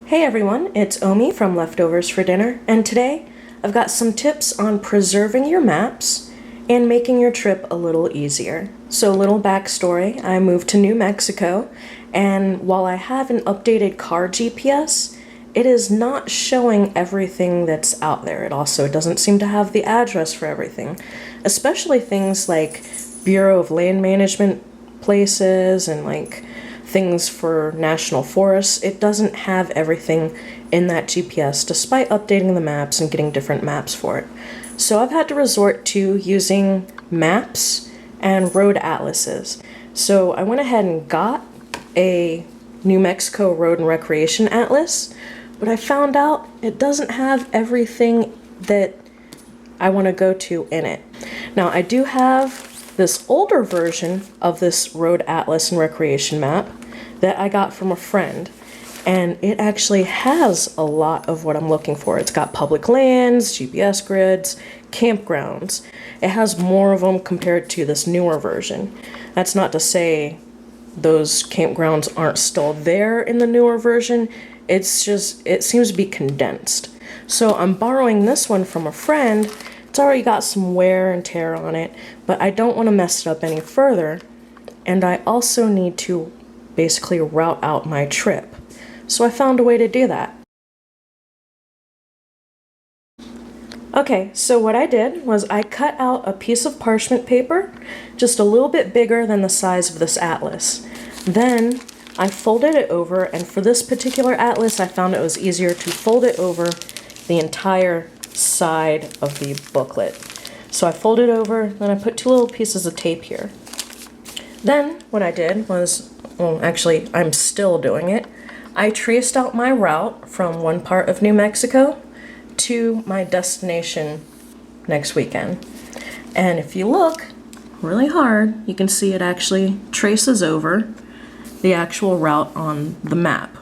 Hey everyone, it's Omi from Leftovers for Dinner, and today I've got some tips on preserving your maps and making your trip a little easier. So, a little backstory, I moved to New Mexico, and while I have an updated car GPS, it is not showing everything that's out there. It also doesn't seem to have the address for everything, especially things like Bureau of Land Management places and like things for national forests. It doesn't have everything in that GPS despite updating the maps and getting different maps for it. So I've had to resort to using maps and road atlases. So I went ahead and got a New Mexico Road and Recreation Atlas, but I found out it doesn't have everything that I want to go to in it. Now I do have this older version of this road atlas and recreation map that I got from a friend, and it actually has a lot of what I'm looking for. It's got public lands, GPS grids, campgrounds. It has more of them compared to this newer version. That's not to say those campgrounds aren't still there in the newer version. It's just, it seems to be condensed. So I'm borrowing this one from a friend. It's already got some wear and tear on it, but I don't want to mess it up any further. And I also need to basically route out my trip. So I found a way to do that. Okay, so what I did was I cut out a piece of parchment paper, just a little bit bigger than the size of this atlas. Then I folded it over, and for this particular atlas, I found it was easier to fold it over the entire side of the booklet. So I folded over, then I put two little pieces of tape here. Then what I did was, well, actually, I'm still doing it. I traced out my route from one part of New Mexico to my destination next weekend. And if you look really hard, you can see it actually traces over the actual route on the map.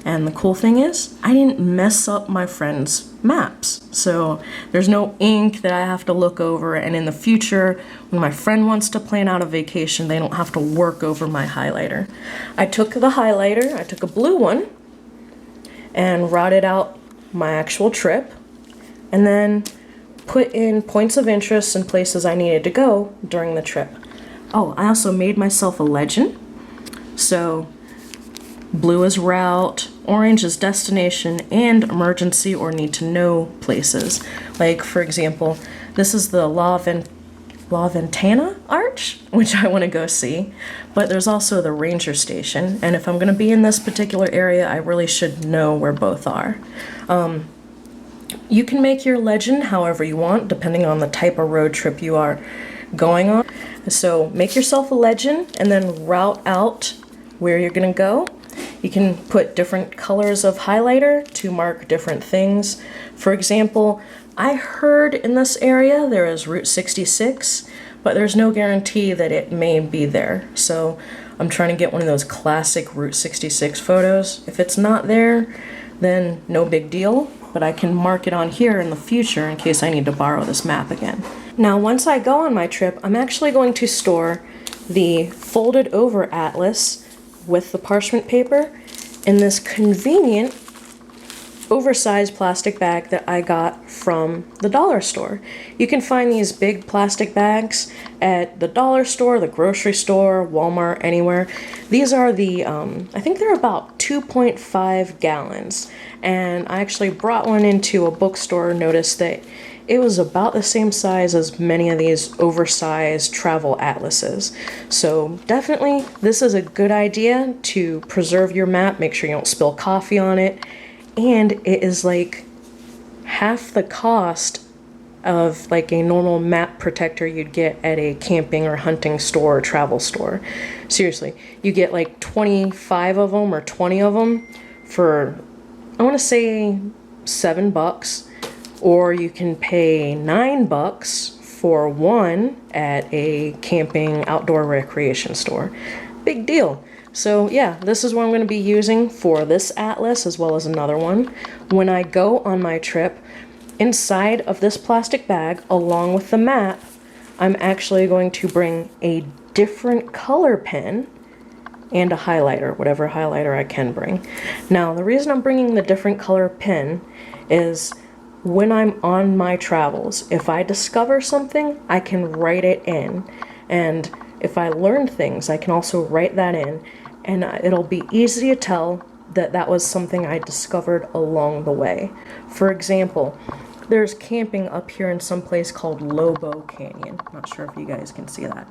And the cool thing is, I didn't mess up my friend's maps. So there's no ink that I have to look over, and in the future, when my friend wants to plan out a vacation, they don't have to work over my highlighter. I took the highlighter, I took a blue one, and routed out my actual trip, and then put in points of interest and places I needed to go during the trip. Oh, I also made myself a legend. So blue is route, orange is destination, and emergency or need to know places. Like, for example, this is the La Ventana Arch, which I want to go see, but there's also the ranger station, and if I'm going to be in this particular area, I really should know where both are. You can make your legend however you want, depending on the type of road trip you are going on. So make yourself a legend and then route out where you're going to go. You can put different colors of highlighter to mark different things. For example, I heard in this area there is Route 66, but there's no guarantee that it may be there. So I'm trying to get one of those classic Route 66 photos. If it's not there, then no big deal, but I can mark it on here in the future in case I need to borrow this map again. Now, once I go on my trip, I'm actually going to store the folded over atlas with the parchment paper in this convenient oversized plastic bag that I got from the dollar store. You can find these big plastic bags at the dollar store, the grocery store, Walmart, anywhere. These are the, I think they're about 2.5 gallons. And I actually brought one into a bookstore, noticed that it was about the same size as many of these oversized travel atlases. So definitely, this is a good idea to preserve your map, make sure you don't spill coffee on it, and it is like half the cost of like a normal map protector you'd get at a camping or hunting store or travel store. Seriously, you get like 25 of them or 20 of them for, I want to say $7. Or you can pay $9 for one at a camping outdoor recreation store. Big deal. So yeah, this is what I'm going to be using for this atlas as well as another one. When I go on my trip, inside of this plastic bag, along with the map, I'm actually going to bring a different color pen and a highlighter, whatever highlighter I can bring. Now, the reason I'm bringing the different color pen is when I'm on my travels, if I discover something, I can write it in. And if I learn things, I can also write that in, and it'll be easy to tell that that was something I discovered along the way. For example, there's camping up here in some place called Lobo Canyon. Not sure if you guys can see that.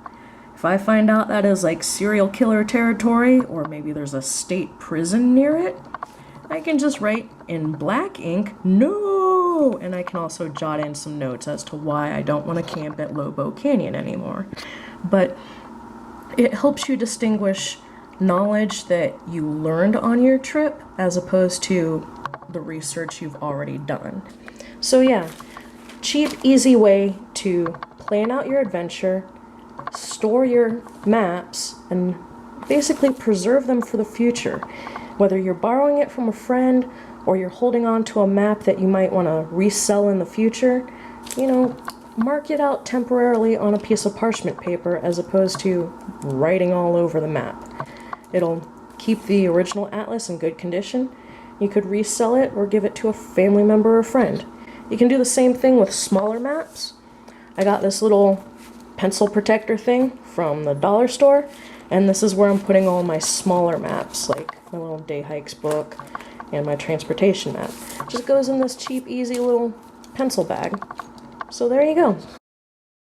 If I find out that is like serial killer territory, or maybe there's a state prison near it, I can just write in black ink, no! And I can also jot in some notes as to why I don't want to camp at Lobo Canyon anymore. But it helps you distinguish knowledge that you learned on your trip as opposed to the research you've already done. So yeah, cheap, easy way to plan out your adventure, store your maps, and basically preserve them for the future. Whether you're borrowing it from a friend or you're holding on to a map that you might want to resell in the future, mark it out temporarily on a piece of parchment paper as opposed to writing all over the map. It'll keep the original atlas in good condition. You could resell it or give it to a family member or friend. You can do the same thing with smaller maps. I got this little pencil protector thing from the dollar store, and this is where I'm putting all my smaller maps, like my little day hikes book and my transportation map. It just goes in this cheap, easy little pencil bag. So there you go.